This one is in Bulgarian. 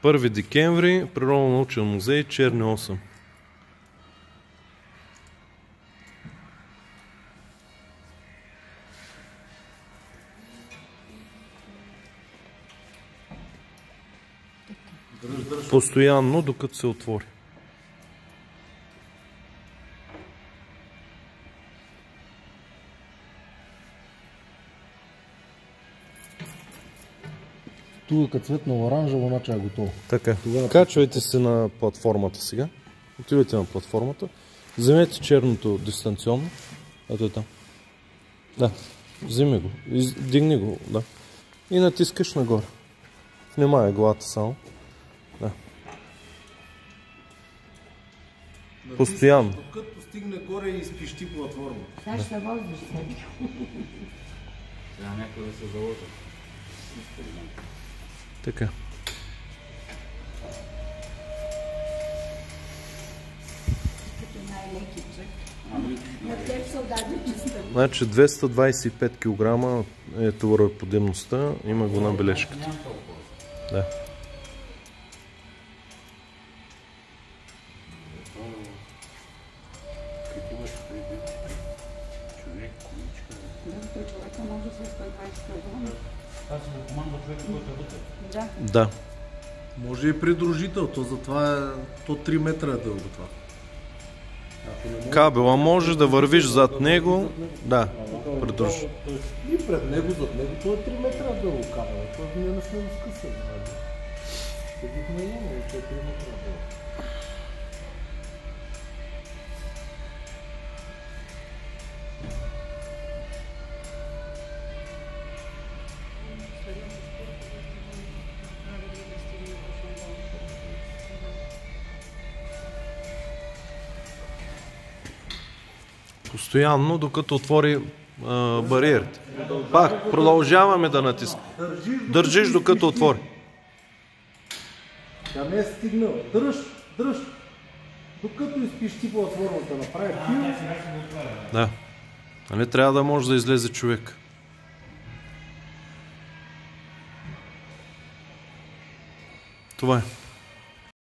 1 декември, Природно-научен музей, Черни 8. Постоянно, докато се отвори. Тук е цветно оранжево, значи е готово. Така. Качвайте се на платформата сега. Отивайте на платформата. Вземете черното дистанционно. Ето е там. Да. Вземи го. Дигни го. Да. И натискаш нагоре. Внимавай главата само. Да. Постоянно. Докато стигне горе и изпищи платформа. Сега ще се воздиш себе. Трябва някой да се заложи. Така. Като най-леки човек. На теб са даде чиста. Значи 225 кг е товароподемността. Има го на бележката. Да. Човека може да се 120 кг. Аз си го командва човека, който е вътре. Да. Да. Може и придружител, то затова е, то 3 метра е дълго това. Кабела може да вървиш зад него. Да, придружи. И пред него, зад него, то е 3 метра дълго кабела. То ние не сме го скъсали. Седихме много, то е 3 метра дълго. Постоянно, докато отвори бариерите. Пак, продължаваме да натискаме. Държиш докато отвори. Да не е стигнал. Дръж. Докато изпищи платформата, направи пил. Да. Нали трябва да може да излезе човек. Това е.